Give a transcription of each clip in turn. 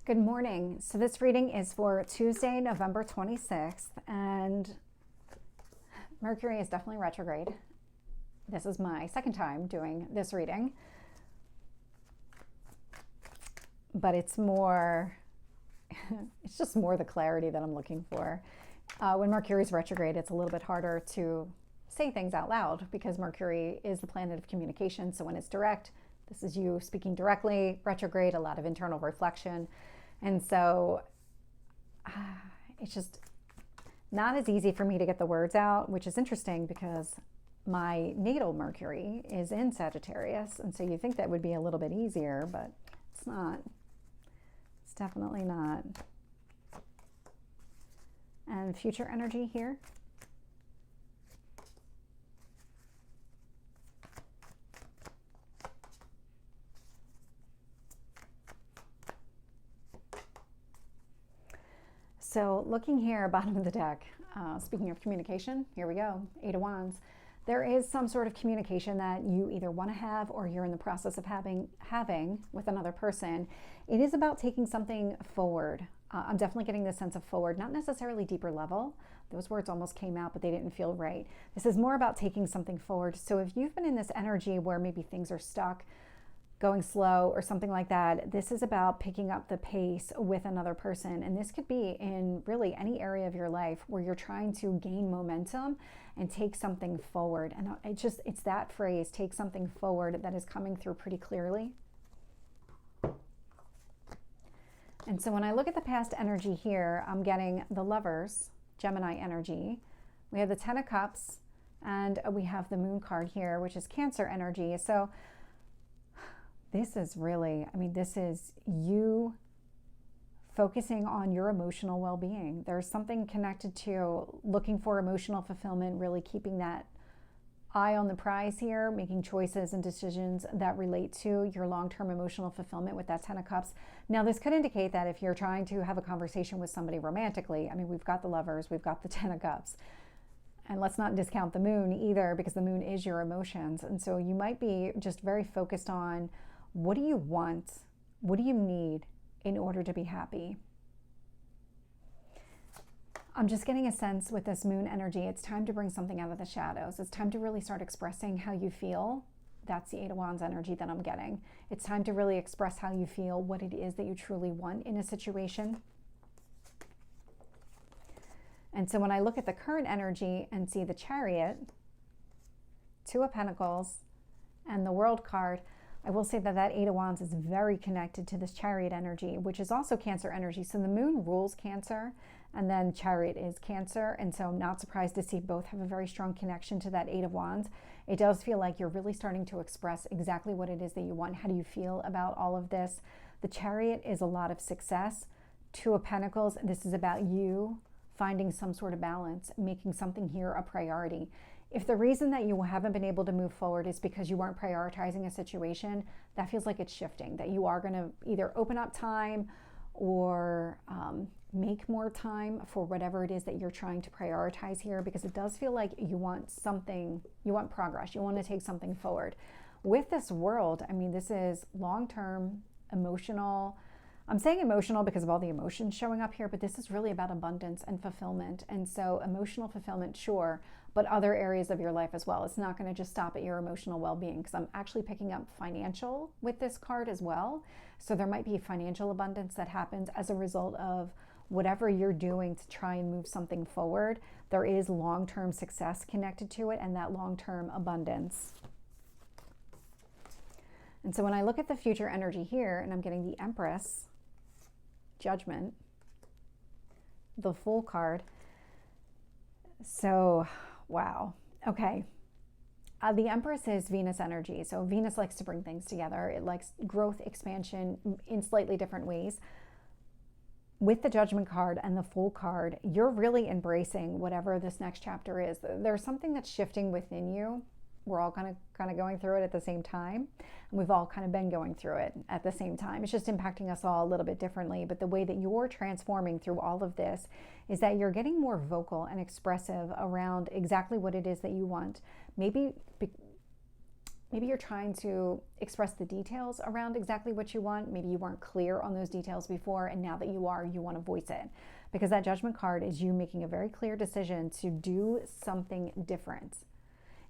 Good morning. So this reading is for Tuesday, November 26th, and Mercury is definitely retrograde. This is my second time doing this reading, but it's more, it's just more the clarity that I'm looking for. When Mercury is retrograde, it's a little bit harder to say things out loud because Mercury is the planet of communication. So when it's direct, this is you speaking directly. Retrograde, a lot of internal reflection. And so it's just not as easy for me to get the words out, which is interesting because my natal Mercury is in Sagittarius. And so you think that would be a little bit easier, but it's not. It's definitely not. And future energy here. So looking here, bottom of the deck, speaking of communication, here we go, Eight of Wands. There is some sort of communication that you either want to have or you're in the process of having with another person. It is about taking something forward. I'm definitely getting this sense of forward, not necessarily deeper level. Those words almost came out, but they didn't feel right. This is more about taking something forward. So if you've been in this energy where maybe things are stuck, going slow or something like that, this is about picking up the pace with another person. And this could be in really any area of your life where you're trying to gain momentum and take something forward. And it's that phrase, take something forward, that is coming through pretty clearly. And so when I look at the past energy here, I'm getting the Lovers, Gemini energy. We have the Ten of Cups, and we have the Moon card here, which is Cancer energy. So this is really, this is you focusing on your emotional well-being. There's something connected to looking for emotional fulfillment, really keeping that eye on the prize here, making choices and decisions that relate to your long-term emotional fulfillment with that Ten of Cups. Now, this could indicate that if you're trying to have a conversation with somebody romantically, we've got the Lovers, we've got the Ten of Cups. And let's not discount the Moon either, because the Moon is your emotions. And so you might be just very focused on, what do you want? What do you need in order to be happy? I'm just getting a sense with this Moon energy, it's time to bring something out of the shadows. It's time to really start expressing how you feel. That's the Eight of Wands energy that I'm getting. It's time to really express how you feel, what it is that you truly want in a situation. And so when I look at the current energy and see the Chariot, Two of Pentacles, and the World card, I will say that that Eight of Wands is very connected to this Chariot energy, which is also Cancer energy. So the Moon rules Cancer, and then Chariot is Cancer. And so I'm not surprised to see both have a very strong connection to that Eight of Wands. It does feel like you're really starting to express exactly what it is that you want. How do you feel about all of this? The Chariot is a lot of success. Two of Pentacles, this is about you finding some sort of balance, making something here a priority. If the reason that you haven't been able to move forward is because you weren't prioritizing a situation, that feels like it's shifting, that you are going to either open up time or make more time for whatever it is that you're trying to prioritize here, because it does feel like you want something, you want progress, you want to take something forward. With this World, this is long-term, emotional. I'm saying emotional because of all the emotions showing up here, but this is really about abundance and fulfillment. And so emotional fulfillment, sure, but other areas of your life as well. It's not going to just stop at your emotional well-being, because I'm actually picking up financial with this card as well. So there might be financial abundance that happens as a result of whatever you're doing to try and move something forward. There is long-term success connected to it, and that long-term abundance. And so when I look at the future energy here, and I'm getting the Empress, Judgment, the Fool card. So, wow. Okay. The Empress is Venus energy. So Venus likes to bring things together. It likes growth, expansion in slightly different ways. With the Judgment card and the Fool card, you're really embracing whatever this next chapter is. There's something that's shifting within you. We're all kind of going through it at the same time. And we've all kind of been going through it at the same time. It's just impacting us all a little bit differently. But the way that you're transforming through all of this is that you're getting more vocal and expressive around exactly what it is that you want. Maybe maybe you're trying to express the details around exactly what you want. Maybe you weren't clear on those details before, and now that you are, you want to voice it. Because that Judgment card is you making a very clear decision to do something different.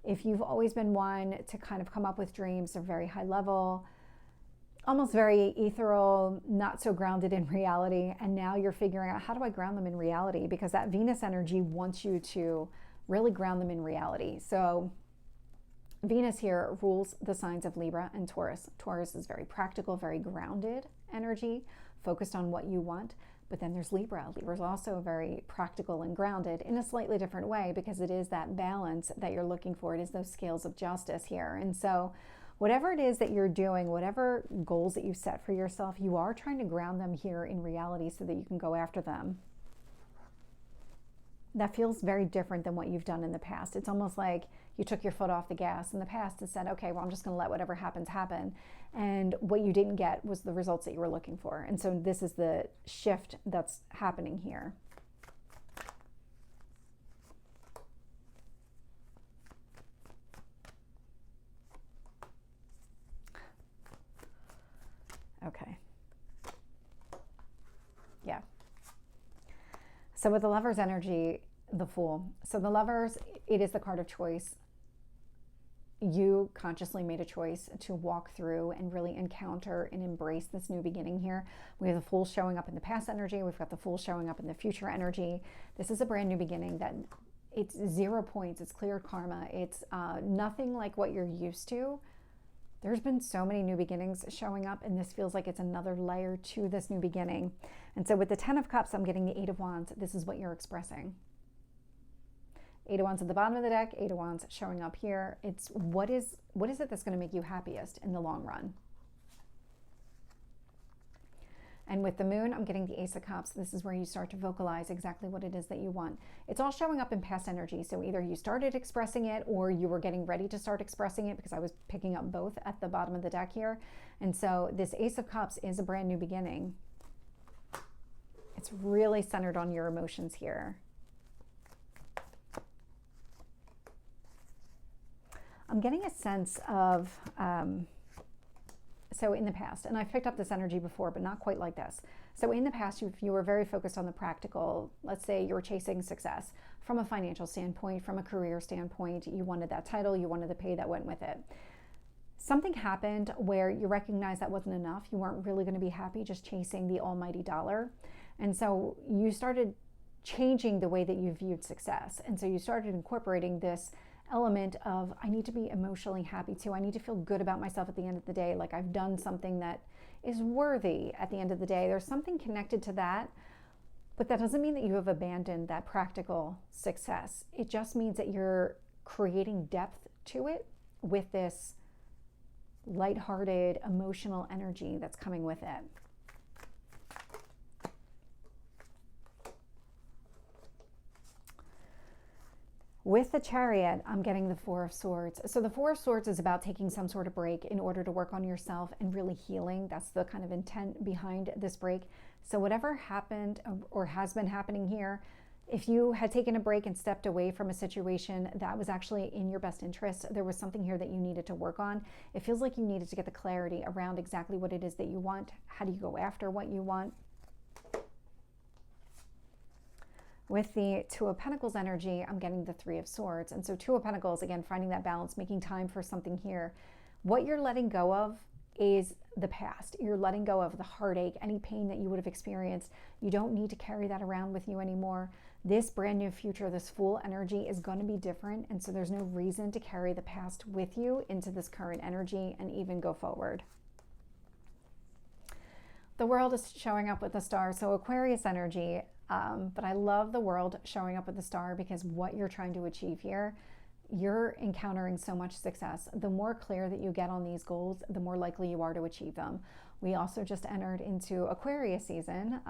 If you've always been one to kind of come up with dreams, they're very high level, almost very ethereal, not so grounded in reality, and now you're figuring out, how do I ground them in reality? Because that Venus energy wants you to really ground them in reality. So Venus here rules the signs of Libra and Taurus. Taurus is very practical, very grounded energy, focused on what you want. But then there's Libra. Libra is also very practical and grounded in a slightly different way, because it is that balance that you're looking for. It is those scales of justice here. And so whatever it is that you're doing, whatever goals that you set for yourself, you are trying to ground them here in reality so that you can go after them. That feels very different than what you've done in the past. It's almost like you took your foot off the gas in the past and said, okay, well, I'm just going to let whatever happens happen. And what you didn't get was the results that you were looking for. And so this is the shift that's happening here. Okay. Yeah. So with the Lover's energy, the Fool. So the Lovers, it is the card of choice. You consciously made a choice to walk through and really encounter and embrace this new beginning here. We have the Fool showing up in the past energy. We've got the Fool showing up in the future energy. This is a brand new beginning that it's 0 points. It's clear karma. It's nothing like what you're used to. There's been so many new beginnings showing up, and this feels like it's another layer to this new beginning. And so with the 10 of Cups, I'm getting the 8 of Wands. This is what you're expressing. 8 of Wands at the bottom of the deck, 8 of Wands showing up here. It's what is it that's going to make you happiest in the long run? And with the Moon, I'm getting the Ace of Cups. This is where you start to vocalize exactly what it is that you want. It's all showing up in past energy. So either you started expressing it or you were getting ready to start expressing it, because I was picking up both at the bottom of the deck here. And so this Ace of Cups is a brand new beginning. It's really centered on your emotions here. I'm getting a sense of, so in the past, and I've picked up this energy before, but not quite like this. So in the past, you were very focused on the practical. Let's say you were chasing success from a financial standpoint, from a career standpoint. You wanted that title, you wanted the pay that went with it. Something happened where you recognized that wasn't enough. You weren't really going to be happy just chasing the almighty dollar. And so you started changing the way that you viewed success. And so you started incorporating this element of, I need to be emotionally happy too. I need to feel good about myself at the end of the day, like I've done something that is worthy at the end of the day. There's something connected to that, but that doesn't mean that you have abandoned that practical success. It just means that you're creating depth to it with this lighthearted, emotional energy that's coming with it. With the Chariot, I'm getting the 4 of Swords. So the 4 of Swords is about taking some sort of break in order to work on yourself and really healing. That's the kind of intent behind this break. So whatever happened or has been happening here, if you had taken a break and stepped away from a situation that was actually in your best interest, there was something here that you needed to work on. It feels like you needed to get the clarity around exactly what it is that you want. How do you go after what you want? With the 2 of Pentacles energy, I'm getting the 3 of Swords. And so 2 of Pentacles, again, finding that balance, making time for something here. What you're letting go of is the past. You're letting go of the heartache, any pain that you would have experienced. You don't need to carry that around with you anymore. This brand new future, this Fool energy is going to be different. And so there's no reason to carry the past with you into this current energy and even go forward. The World is showing up with the Star. So Aquarius energy. But I love the World showing up with the Star, because what you're trying to achieve here, you're encountering so much success. The more clear that you get on these goals, the more likely you are to achieve them. We also just entered into Aquarius season.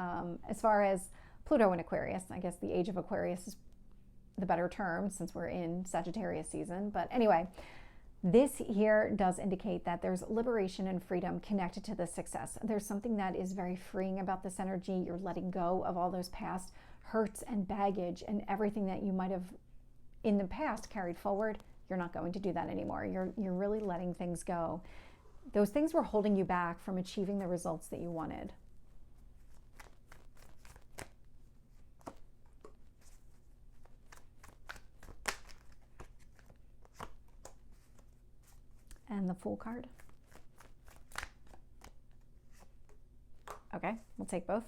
As far as Pluto in Aquarius, I guess the age of Aquarius is the better term since we're in Sagittarius season. But anyway, this here does indicate that there's liberation and freedom connected to this success. There's something that is very freeing about this energy. You're letting go of all those past hurts and baggage and everything that you might have in the past carried forward. you're not going to do that anymore. You're really letting things go. Those things were holding you back from achieving the results that you wanted. And the Fool card. Okay, we'll take both.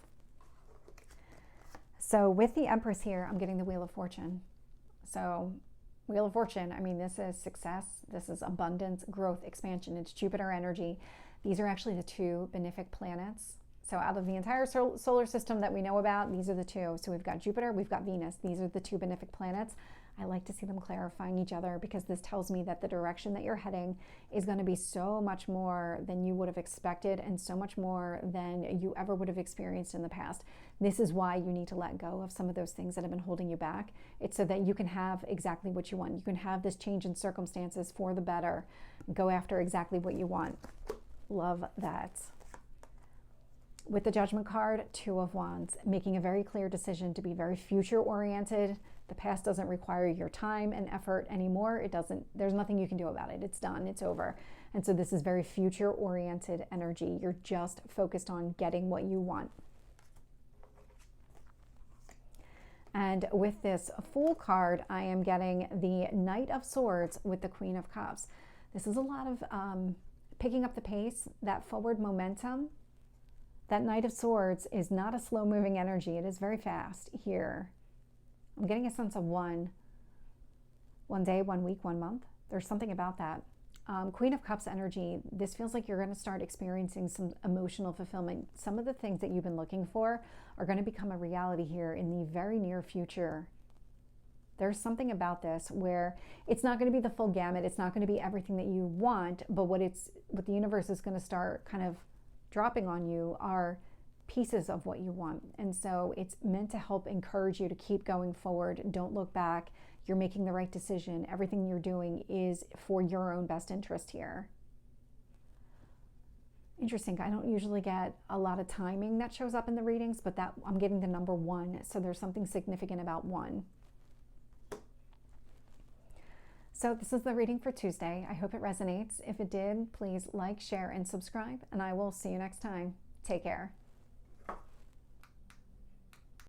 So with the Empress here, I'm getting the Wheel of Fortune. So Wheel of Fortune, I mean, this is success, this is abundance, growth, expansion. It's Jupiter energy. These are actually the two benefic planets. So out of the entire solar system that we know about, these are the two. So we've got Jupiter, we've got Venus. These are the two benefic planets. I like to see them clarifying each other because this tells me that the direction that you're heading is going to be so much more than you would have expected and so much more than you ever would have experienced in the past. This is why you need to let go of some of those things that have been holding you back. It's so that you can have exactly what you want. You can have this change in circumstances for the better. Go after exactly what you want. Love that. With the Judgment card, Two of Wands, making a very clear decision to be very future oriented. The past doesn't require your time and effort anymore. It doesn't, there's nothing you can do about it. It's done, it's over. And so this is very future oriented energy. You're just focused on getting what you want. And with this Fool card, I am getting the Knight of Swords with the Queen of Cups. This is a lot of picking up the pace, that forward momentum. That Knight of Swords is not a slow moving energy. It is very fast here. I'm getting a sense of one day, 1 week, 1 month. There's something about that. Queen of Cups energy, this feels like you're going to start experiencing some emotional fulfillment. Some of the things that you've been looking for are going to become a reality here in the very near future. There's something about this where it's not going to be the full gamut. It's not going to be everything that you want, but what the universe is going to start kind of dropping on you are pieces of what you want. And so it's meant to help encourage you to keep going forward. Don't look back. You're making the right decision. Everything you're doing is for your own best interest here. Interesting. I don't usually get a lot of timing that shows up in the readings, but that I'm getting the number 1. So there's something significant about 1. So this is the reading for Tuesday. I hope it resonates. If it did, please like, share, and subscribe, and I will see you next time. Take care.